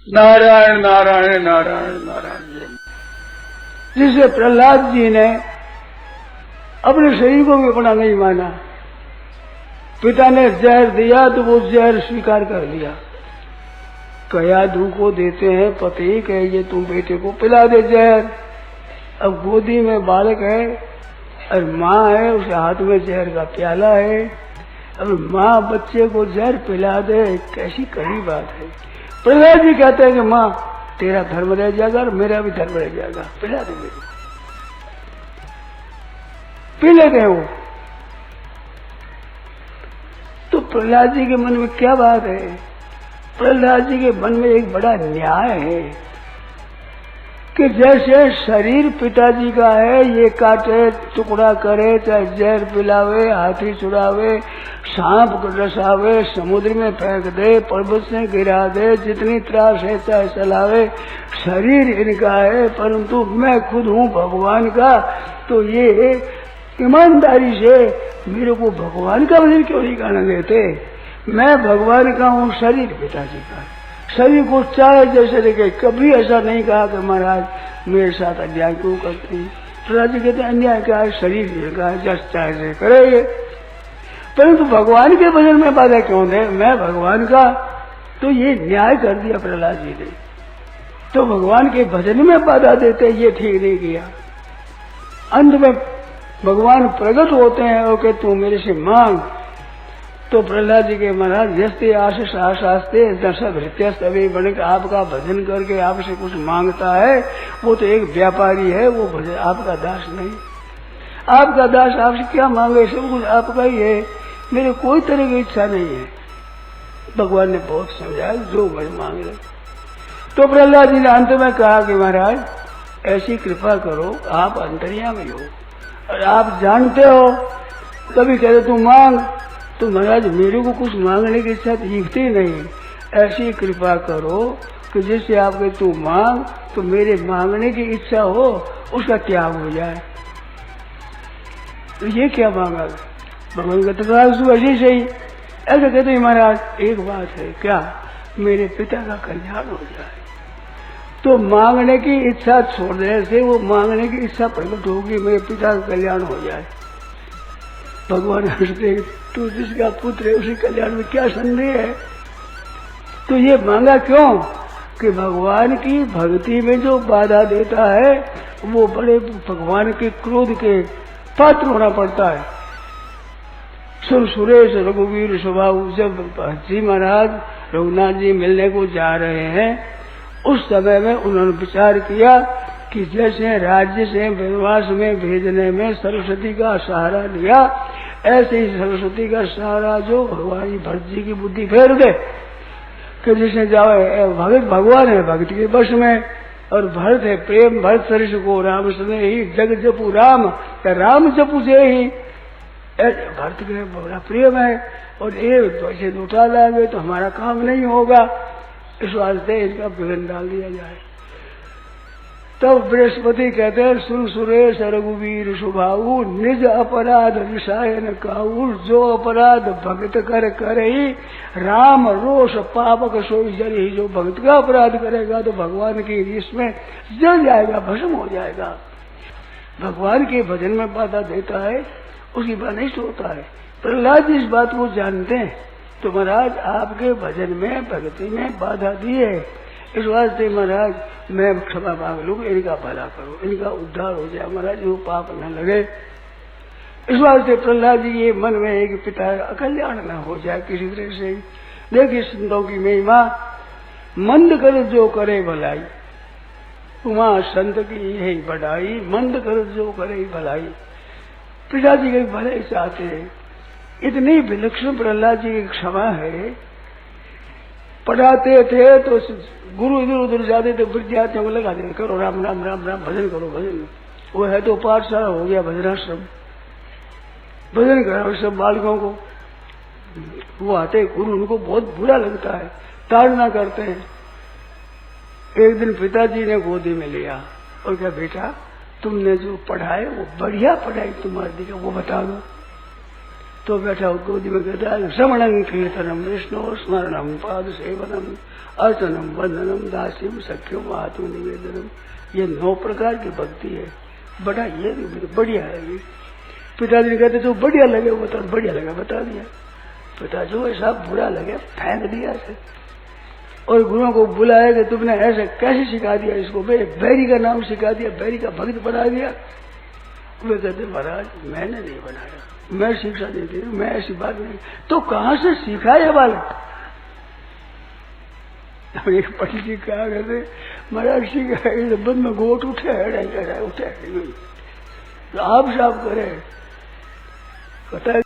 नारायण नारायण नारायण नारायण। जिसे प्रहलाद जी ने अपने शरीर को भी अपना नहीं माना, पिता ने जहर दिया तो वो जहर स्वीकार कर लिया। कयाधु को देते हैं पति, कहे ये तुम बेटे को पिला दे जहर। अब गोदी में बालक है और माँ है, उसके हाथ में जहर का प्याला है। अब माँ बच्चे को जहर पिला दे, कैसी कड़ी बात है। प्रहलाद जी कहते हैं कि माँ तेरा धर्म रह जाएगा और मेरा भी धर्म रह जाएगा, पिला दे मेरे को। पी लेते हैं वो। तो प्रहलाद जी के मन में क्या बात है? प्रहलाद जी के मन में एक बड़ा न्याय है कि जैसे शरीर पिताजी का है, ये काटे टुकड़ा करे, चाहे जहर पिलावे, हाथी छुड़ावे, सांप रसावे, समुद्र में फेंक दे, पर्वत से गिरा दे, जितनी त्रास है चाहे चलावे, शरीर इनका है, परंतु मैं खुद हूँ भगवान का। तो ये ईमानदारी से मेरे को भगवान का वजन क्यों नहीं करने देते? मैं भगवान का हूँ, शरीर पिताजी का है। शरीर को चाहे जैसे देखे, कभी ऐसा नहीं कहा कि महाराज मेरे साथ अन्याय क्यों करते हैं। प्रहलाद जी कहते अन्याय क्या है, शरीर का है, जस चाहे से करेंगे, परंतु भगवान के भजन में बाधा क्यों दे? मैं भगवान का। तो ये न्याय कर दिया प्रहलाद जी ने। तो भगवान के भजन में बाधा देते, ये ठीक नहीं किया। अंत में भगवान प्रकट होते हैं और कहते तू मेरे से मांग। तो प्रहलाद जी के महाराज यस्ते आशीष आशास्ते दर्शक हृत्यस्तवे बन के आपका भजन करके आपसे कुछ मांगता है, वो तो एक व्यापारी है, वो भजन आपका दास नहीं। आपका दास आपसे क्या मांगे, सब कुछ आपका ही है, मेरे कोई तरह की इच्छा नहीं है। भगवान ने बहुत समझाया, जो मैं मांग रहे। तो प्रहलाद जी ने अंत में कहा कि महाराज ऐसी कृपा करो, आप अंतर्यामी हो और आप जानते हो, तभी कहते तू मांग। तो महाराज मेरे को कुछ मांगने की इच्छा दिखती नहीं, ऐसी कृपा करो कि जिससे आपके तू मांग तो मेरे मांगने की इच्छा हो, उसका त्याग हो जाए। तो ये क्या मांगा? भगवान का तो ऐसी सही। ऐसा कहते हैं महाराज एक बात है, क्या? मेरे पिता का कल्याण हो जाए। तो मांगने की इच्छा छोड़ने से वो मांगने की इच्छा प्रकट होगी, मेरे पिता का कल्याण हो जाए। भगवान हंसते, तू जिसका पुत्र है उसी कल्याण में क्या संदेह है? तो ये मांगा क्यों कि भगवान की भक्ति में जो बाधा देता है वो बड़े भगवान के क्रोध के पात्र होना पड़ता है। सुर सुरेश रघुवीर स्वभाव। जब जी महाराज रघुनाथ जी मिलने को जा रहे हैं, उस समय में उन्होंने विचार किया कि जैसे राज्य से वनवास में भेजने में सरस्वती का सहारा लिया, ऐसे ही सरस्वती का सहारा जो भगवान भरत जी की बुद्धि फेर दे कि जिसने जाओ भगत भगवान है भक्ति के वश में, और भरत है प्रेम भरत सरिष को राम सुने ही जग जपू राम, राम जपू जे ही। भरत के बड़ा प्रेम है और ये वैसे उठा लागे तो हमारा काम नहीं होगा, इस वास्ते इनका विघ्न डाल दिया जाए। तब बृहस्पति कहते हैं सुर सुरेश रघुवीर स्वभाव, निज अपराध विषायन काऊ, जो अपराध भक्त कर ही राम रोष पापक सोई जल ही। जो भक्त का अपराध करेगा तो भगवान की रीस में जल जाएगा, भस्म हो जाएगा। भगवान के भजन में बाधा देता है, उसकी बात नहीं होता है। प्रहलाद जी इस बात को जानते हैं, तो महाराज आपके भजन में भक्ति में बाधा दी है, इस वास्ते महाराज मैं क्षमा मांग लूँ, इनका भला करो, इनका उद्धार हो जाए महाराज, वो पाप न लगे। इस वास्ते प्रहलाद जी ये मन में एक पिता कल्याण न हो जाए किसी तरह से। देखिए संतों की महिमा, मंद कर जो करे भलाई, उमा संत की यही बढ़ाई, मंद कर जो करे भलाई। पिताजी के भले चाहते हैं। इतनी विलक्षण प्रहलाद जी की क्षमा है। पढ़ाते थे तो गुरु इधर उधर जाते थे, विद्यार्थियों को लगा देते करो राम राम राम राम, भजन करो भजन। वो है तो पाठशाला हो गया भजनाश्रम, भजन करो सब बालकों को। वो आते गुरु, उनको बहुत बुरा लगता है, ताड़ना करते हैं। एक दिन पिताजी ने गोदी में लिया और कहा बेटा तुमने जो पढ़ाए वो बढ़िया पढ़ाई तुम्हारी दी, वो बता दो। तो बैठा गोदी में कहता है श्रवणं कीर्तनम विष्णु स्मरणम पाद सेवनम अर्चनम वंदनम दास्यम सख्यम आत्मनिवेदनम। ये 9 प्रकार की भक्ति है। बड़ा ये बढ़िया है। ये पिताजी ने कहते तो बढ़िया लगे बता, बढ़िया लगा बता दिया। पिताजी को ऐसा बुरा लगे फेंक दिया से। और गुरुओं को बुलाया कि तुमने ऐसे कैसे सिखा दिया इसको, मेरे बैरी का नाम सिखा दिया, बैरी का भक्त बना दिया। वे कहते महाराज मैंने नहीं बनाया, मैं शिक्षा देती हूँ, मैं ऐसी बात नहीं। तो कहाँ से सीखा ये बालक? एक पंडित जी कहा करते महाराज सीखा बंद में गोट उठे उठे तो आप साफ करे। पता